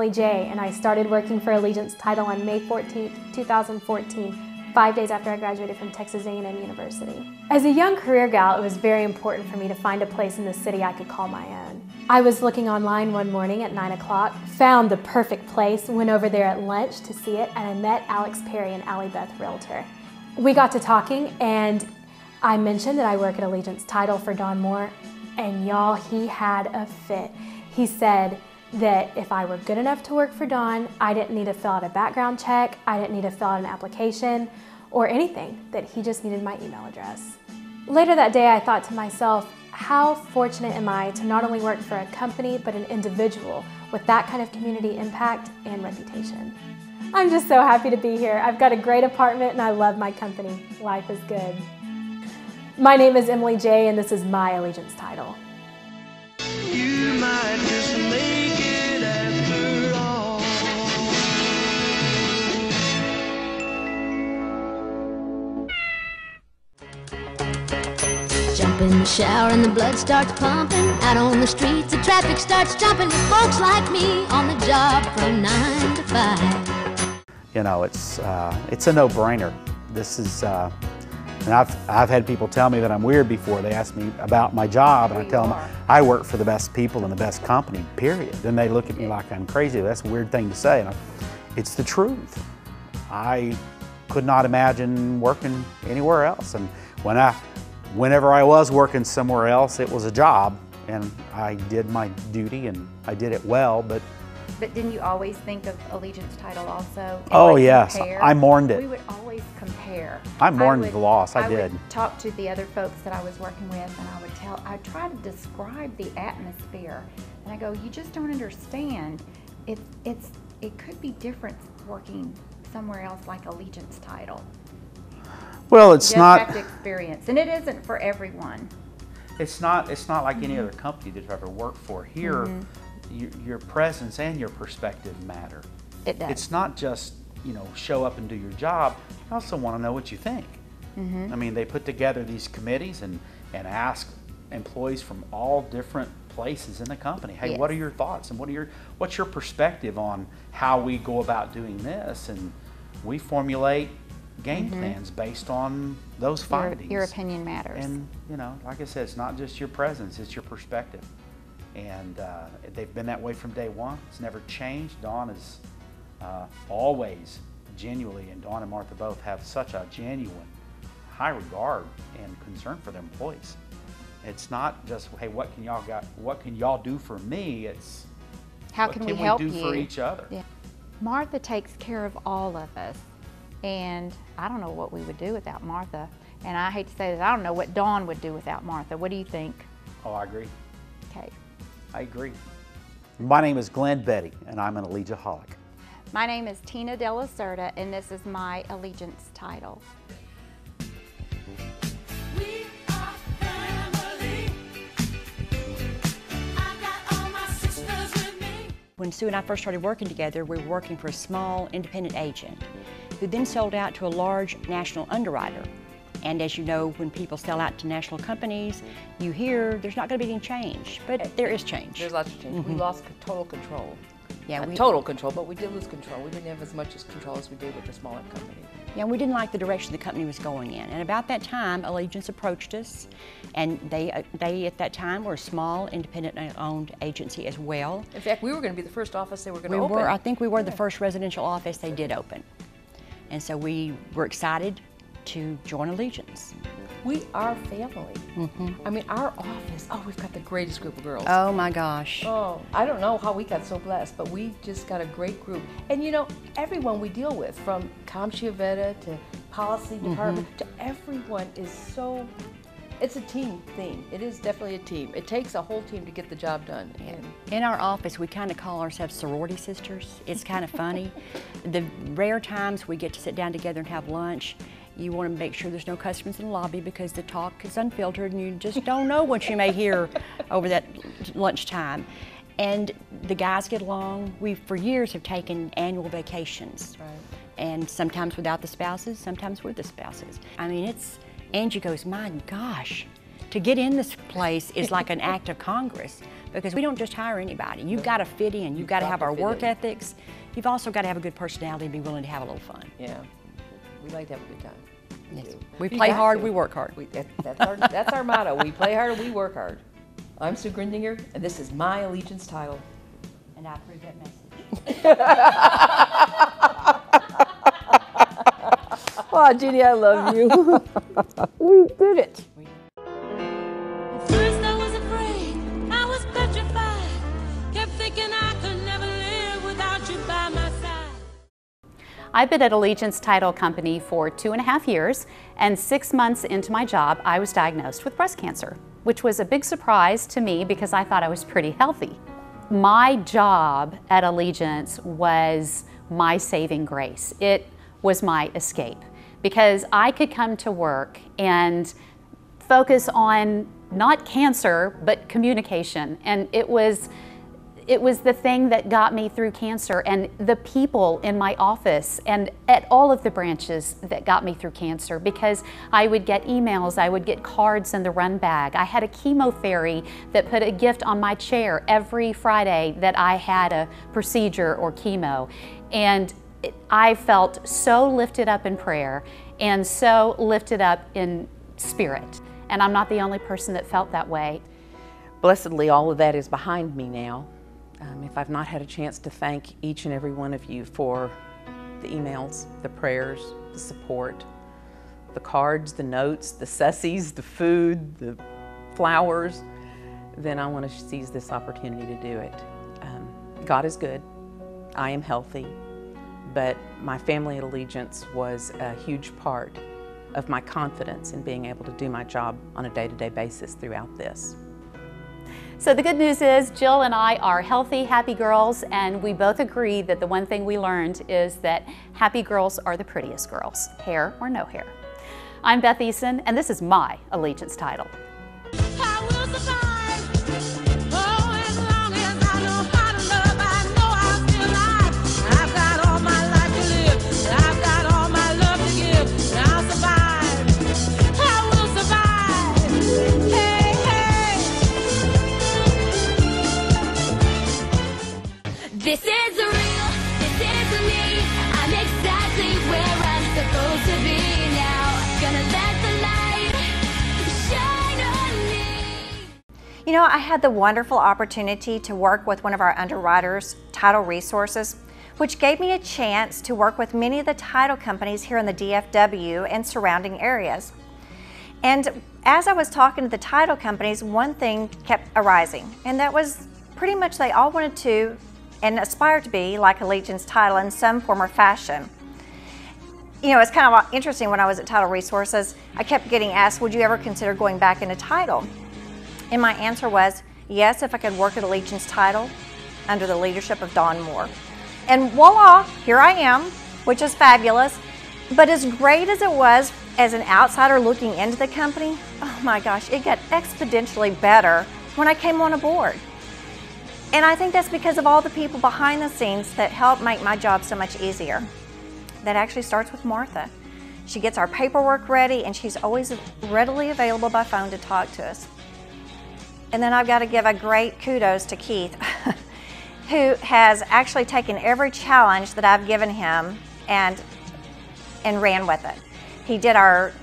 Emily J, and I started working for Allegiance Title on May 14th, 2014, 5 days after I graduated from Texas A&M University. As a young career gal, it was very important for me to find a place in the city I could call my own. I was looking online one morning at 9 o'clock, found the perfect place, went over there at lunch to see it, and I met Alex Perry, an Allie Beth realtor. We got to talking, and I mentioned that I work at Allegiance Title for Don Moore, and y'all, he had a fit. He said that if I were good enough to work for Don, I didn't need to fill out a background check, I didn't need to fill out an application, or anything, that he just needed my email address. Later that day, I thought to myself, how fortunate am I to not only work for a company, but an individual with that kind of community impact and reputation. I'm just so happy to be here. I've got a great apartment and I love my company. Life is good. My name is Emily J, and this is my Allegiance Title. You might just make it after all. Jump in the shower and the blood starts pumping. Out on the streets, the traffic starts jumping. With folks like me on the job from 9 to 5. You know, it's a no-brainer. This is. And I've had people tell me that I'm weird before. They ask me about my job, and I tell them I work for the best people in the best company, period. And they look at me like I'm crazy. That's a weird thing to say. And it's the truth. I could not imagine working anywhere else. And whenever I was working somewhere else, it was a job, and I did my duty and I did it well. But didn't you always think of Allegiance Title also? Oh yes, I mourned it. We would always compare. I mourned the loss, I did. I would talk to the other folks that I was working with, and I'd try to describe the atmosphere. And I go, you just don't understand. It could be different working somewhere else like Allegiance Title. Well, it's not. You have to experience, and it isn't for everyone. It's not like any other company that I've ever worked for. Here, your presence and your perspective matter. It does. It's not just, show up and do your job. I also want to know what you think. I mean, they put together these committees and ask employees from all different places in the company, hey, what are your thoughts and what's your perspective on how we go about doing this? And we formulate game plans based on those findings. Your opinion matters. And, like I said, it's not just your presence, it's your perspective. And they've been that way from day one. It's never changed. Dawn is always genuinely, and Dawn and Martha both have such a genuine high regard and concern for their employees. It's not just, hey, what can y'all do for me? It's how can we help do for each other? Yeah. Martha takes care of all of us, and I don't know what we would do without Martha. And I hate to say this, I don't know what Dawn would do without Martha. What do you think? Oh, I agree. Okay. I agree. My name is Glenn Betty, and I'm an Allegiaholic. My name is Tina Della Certa, and this is my Allegiance Title. We are family. I got all my sisters with me. When Sue and I first started working together, we were working for a small independent agent who then sold out to a large national underwriter. And as you know, when people sell out to national companies, you hear there's not going to be any change, but there is change. There's lots of change. We lost total control. Yeah, total control, but we did lose control. We didn't have as much control as we did with the smaller company. Yeah, we didn't like the direction the company was going in. And about that time, Allegiance approached us, and they at that time were a small, independent-owned agency as well. In fact, we were going to be the first office they were going to open. I think we were the first residential office they did open. And so we were excited to join Allegiance. We are family. I mean, our office, we've got the greatest group of girls. Oh my gosh. Oh, I don't know how we got so blessed, but we just got a great group. And everyone we deal with, from Tom Chiavetta to policy department to everyone is so, it's a team thing. It is definitely a team. It takes a whole team to get the job done. And in our office, we kind of call ourselves sorority sisters. It's kind of funny. The rare times we get to sit down together and have lunch, you want to make sure there's no customers in the lobby because the talk is unfiltered and you just don't know what you may hear over that lunchtime. And the guys get along. We, for years, have taken annual vacations. Right. And sometimes without the spouses, sometimes with the spouses. I mean, Angie goes, my gosh, To get in this place is like an act of Congress, because we don't just hire anybody. You've got to fit in. You've got to have our work ethics. You've also got to have a good personality and be willing to have a little fun. Yeah, we like to have a good time. Yes. We play hard, we work hard. That's our motto. We play hard, we work hard. I'm Sue Grindinger, and this is my Allegiance title. And I approve that message. Oh, Judy, I love you. We did it. First I was afraid, I was petrified, kept thinking I could never live without you by my side. I've been at Allegiance Title Company for 2.5 years, and 6 months into my job, I was diagnosed with breast cancer, which was a big surprise to me because I thought I was pretty healthy. My job at Allegiance was my saving grace. It was my escape because I could come to work and focus on not cancer, but communication. And it was the thing that got me through cancer, and the people in my office and at all of the branches that got me through cancer, because I would get emails, I would get cards in the run bag. I had a chemo fairy that put a gift on my chair every Friday that I had a procedure or chemo. And I felt so lifted up in prayer and so lifted up in spirit. And I'm not the only person that felt that way. Blessedly, all of that is behind me now. If I've not had a chance to thank each and every one of you for the emails, the prayers, the support, the cards, the notes, the sussies, the food, the flowers, then I want to seize this opportunity to do it. God is good. I am healthy. But my family at Allegiance was a huge part of my confidence in being able to do my job on a day-to-day basis throughout this. So the good news is Jill and I are healthy, happy girls, and we both agree that the one thing we learned is that happy girls are the prettiest girls, hair or no hair. I'm Beth Eason, and this is my Allegiance title. I will survive. Oh, as long as I know how to love, I know I'll be alive. I've got all my life to live. I've got all my love to give. I'll survive. I will survive. Hey, hey. This is real. This is me. I'm exactly where I'm supposed to be now. Gonna let the light shine on me. You know, I had the wonderful opportunity to work with one of our underwriters, Title Resources, which gave me a chance to work with many of the title companies here in the DFW and surrounding areas. And as I was talking to the title companies, one thing kept arising, and that was pretty much they all wanted to and aspired to be like Allegiance Title in some form or fashion. You know, it's kind of interesting. When I was at Title Resources, I kept getting asked, would you ever consider going back into title? And my answer was, yes, if I could work at Allegiance Title under the leadership of Don Moore. And voila, here I am, which is fabulous. But as great as it was as an outsider looking into the company, oh my gosh, it got exponentially better when I came on aboard. And I think that's because of all the people behind the scenes that help make my job so much easier. That actually starts with Martha. She gets our paperwork ready, and she's always readily available by phone to talk to us. And then I've got to give a great kudos to Keith, who has actually taken every challenge that I've given him and ran with it. He did our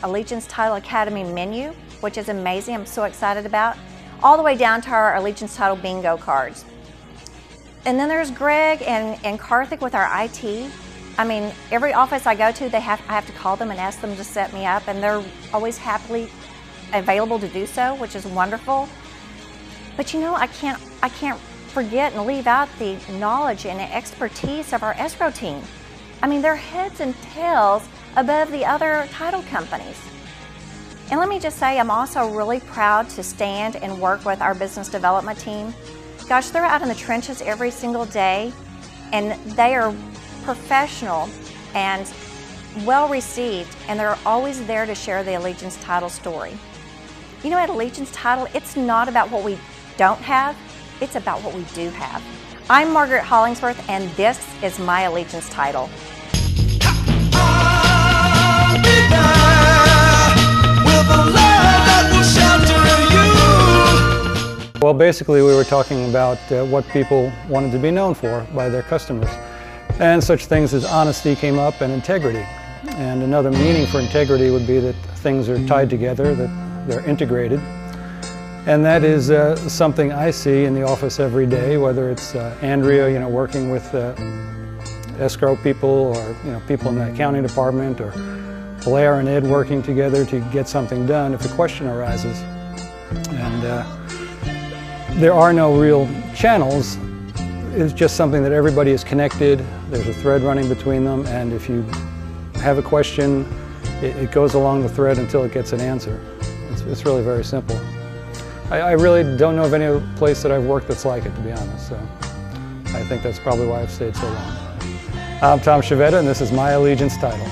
Allegiance Title Academy menu, which is amazing. I'm so excited about. All the way down to our Allegiance Title bingo cards. And then there's Greg and Karthik with our IT. I mean, every office I go to, I have to call them and ask them to set me up, and they're always happily available to do so, which is wonderful. But you know, I can't forget and leave out the knowledge and expertise of our escrow team. I mean, they're heads and tails above the other title companies. And let me just say, I'm also really proud to stand and work with our business development team. Gosh, they're out in the trenches every single day, and they are professional and well received, and they're always there to share the Allegiance Title story. You know, at Allegiance Title, it's not about what we don't have, it's about what we do have. I'm Margaret Hollingsworth, and this is my Allegiance Title. I'll be there with a love that will shine. Well, basically we were talking about what people wanted to be known for by their customers. And such things as honesty came up, and integrity. And another meaning for integrity would be that things are tied together, that they're integrated. And that is something I see in the office every day, whether it's Andrea, working with escrow people, or people in the accounting department, or Blair and Ed working together to get something done if a question arises. And there are no real channels. It's just something that everybody is connected. There's a thread running between them, and if you have a question, it goes along the thread until it gets an answer. It's really very simple. I really don't know of any place that I've worked that's like it, to be honest. So I think that's probably why I've stayed so long. I'm Tom Sciavetta, and this is My Allegiance Title.